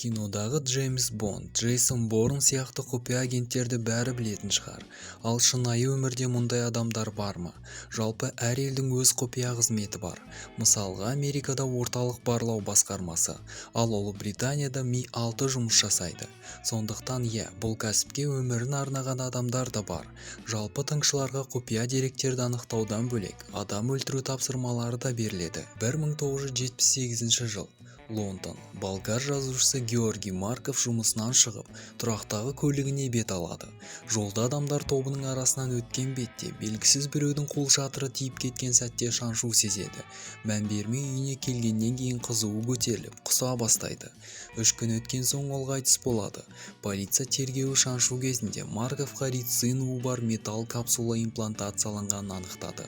Кинодағы Джеймс Бонд, Джейсон Борн сияқты құпия агенттерді бәрі білетін шығар. Ал шынайы өмірде мұндай адамдар бар ма? Жалпы әр елдің өз құпия қызметі бар. Мысалға, Америкада орталық барлау басқармасы, ал Ұлыбританияда Ми-6 жұмыс жасайды. Сондықтан бұл кәсіпке өмірін арнаған адамдар да бар. Жалпы тыңшыларға құпия деректерді анықтаудан бөлек, адам өлтіру тапсырмалары да беріледі. 1978 жыл. Лондон. Болгар жазушысы Георгий Марков жұмысынан шығып, тұрақтағы көлігіне бет алады. Жолда адамдар тобының арасынан өткен бетте белгісіз біреудің қолшатыры тиіп кеткен сәтте шаншу сезеді. Мән бермей үйіне келгеннен кейін қызуы көтеріліп, құса бастайды. 3 күн өткен соң ол қайтыс болады. Полиция тергеуі шаншу кезінде Марковқа рицин-уы бар металл капсула имплантацияланғанын анықтады.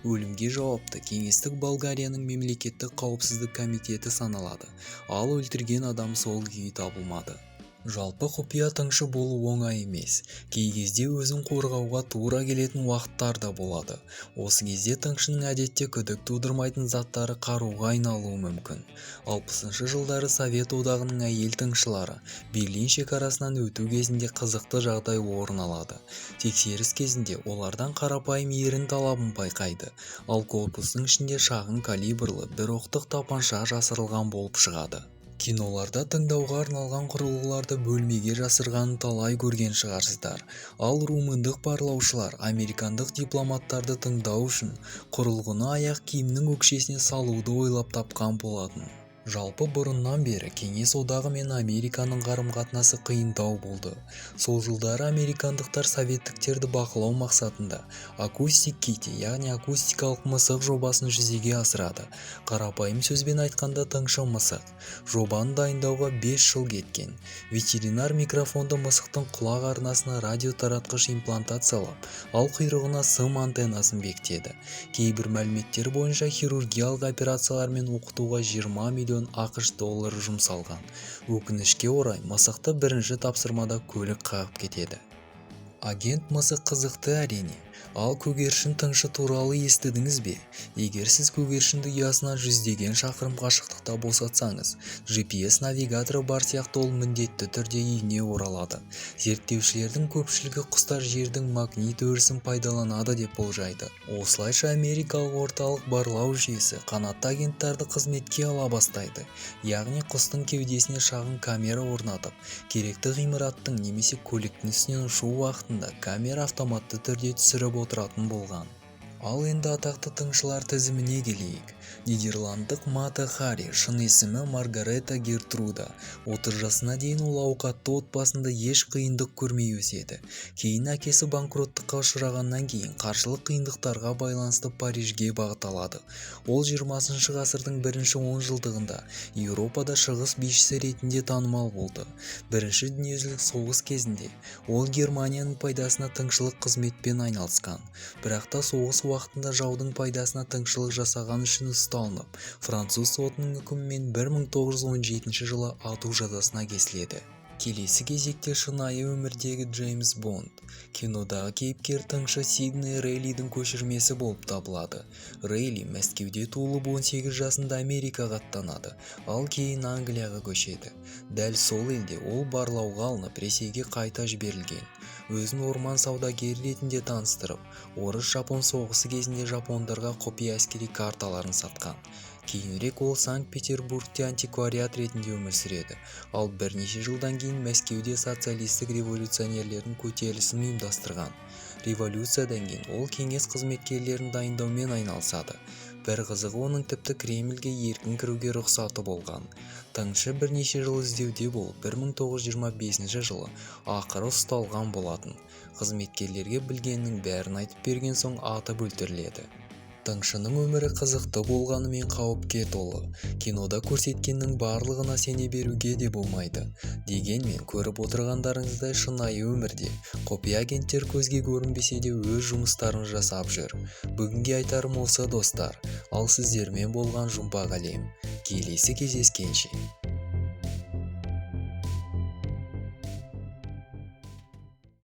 Өлімге жауапты кеңестік Болгарияның мемлекеттік қауіпсіздік комитеті саналады. Ал өлтірген адам сол күйі табылмады. Жалпы құпия тыңшы болу оңай емес. Кей кезде өзін қорғауға тура келетін уақыттар да болады. Осы кезде тыңшының әдетте күдік тудырмайтын заттары қаруға айналуы мүмкін. 60 жылдары Совет одағының әйел тыңшылары Берлин шекарасынан өту кезінде қызықты жағдай орын алады. Тексеріс кезінде олардан қарапайым ерін талабын байқайды. Ал корпустың ішінде шағын калибрлы бір оқтық тапанша жасырылған болып шығады. Киноларда тыңдауға арналған құрылғыларды бөлмеге жасырғанын талай көрген шығарсыздар. Ал румындық барлаушылар американдық дипломаттарды тыңдау үшін құрылғыны аяқ киімнің өкшесіне салуды ойлап тапқан болатын. Жалпы бұрыннан бері Кеңес одағы мен Американың қарым-қатынасы қиындау болды. Сол жылдары американдықтар советтіктерді бақылау мақсатында акустик кити, яғни акустикалық мысық жобасын жүзеге асырады. Қарапайым сөзбен айтқанда тыңшы мысық. Жобаны дайындауға 5 жыл кеткен. Ветеринар микрофонды мысықтың құлақ арнасына радиотаратқыш имплантациялап, ал құйрығына сым антеннасын бекітеді. Кейбір мәліметтер бойынша хирургиялық операциялар мен оқытуға 20 миллион ақш доллары жұмсалған. Өкінішке орай, мысықты бірінші тапсырмада көлік қағып кетеді. Агент мысық қызықты әрине. Ал көгершін тыңшы туралы естідіңіз бе? Егер сіз көгершінді ұясынан жүздеген шақырым қашықтықта босатсаңыз, GPS навигаторы бар сияқты ол міндетті түрде үйіне оралады. Зерттеушілердің көпшілігі құстар жердің магнит өрісін пайдаланады деп болжайды. Осылайша америкалық орталық барлау жүйесі қанатты агенттарды қызметке ала бастайды. Яғни құстың кеудесіне шағын камера орнатып, керекті ғимараттың немесе көліктің үстінен ұшу уақытында камера автоматты түрде түсіріп отыратын болған. Ал енді атақты тыңшылар тізіміне келейік. Нидерландық Мата Хари, шын есімі Маргарета Гертруда. 30 жасына дейін ол ауқатты отбасында еш қиындық көрмей өседі. Кейін әкесі банкроттыққа ұшырағаннан кейін қаржылық қиындықтарға байланысты Парижге бағыт алады. Ол 20 ғасырдың бірінші 10 жылдығында Еуропада шығыс бишісі ретінде танымал болды. Бірінші дүниежүзілік соғыс кезінде ол Германияның пайдасына тыңшылық қызметпен айналысқан. Бірақ та соғыс уақытында жаудың пайдасына тыңшылық жасаған үшін ұсталынып, француз сотының үкімімен 1917 жылы ату жазасына кесіледі. Келесі кезекте шынайы өмірдегі Джеймс Бонд. Кинодағы кейіпкер тыңшы Сидней Рейлидің көшірмесі болып табылады. Рейли Мәскеуде туылып 18 жасында Америкаға аттанады, ал кейін Англияға көшеді. Дәл сол елде ол барлауға алынып, Ресейге қайта жіберілген. Өзін орман саудагері ретінде таныстырып, орыс-жапон соғысы кезінде жапондарға құпия әскери карталарын сатқан. Кейінірек ол Санкт-Петербургте антиквариат ретінде өмір сүреді, ал бірнеше жылдан кейін Мәскеуде социалистік революционерлердің көтерілісін ұйымдастырған. Революциядан кейін ол кеңес қызметкерлерін дайындаумен айналысады. Бір қызығы, оның тіпті Кремльге еркін кіруге рұқсаты болған. Тыңшы бірнеше жыл іздеуде болып, 1925 жылы ақыры ұсталған болатын. Қызметкерлерге білгеннің бәрін айтып берген соң атып өлтіріледі. Тыңшының өмірі қызықты болғанымен қауіпке толы. Кинода көрсеткеннің барлығына сене беруге де болмайды. Дегенмен, көріп отырғандарыңыздай шынайы өмірде құпия агенттер көзге көрінбесе де өз жұмыстарын жасап жүр. Бүгінге айтарым осы достар. Ал сіздермен болған жұмбақ әлем. Келесі кездескенше.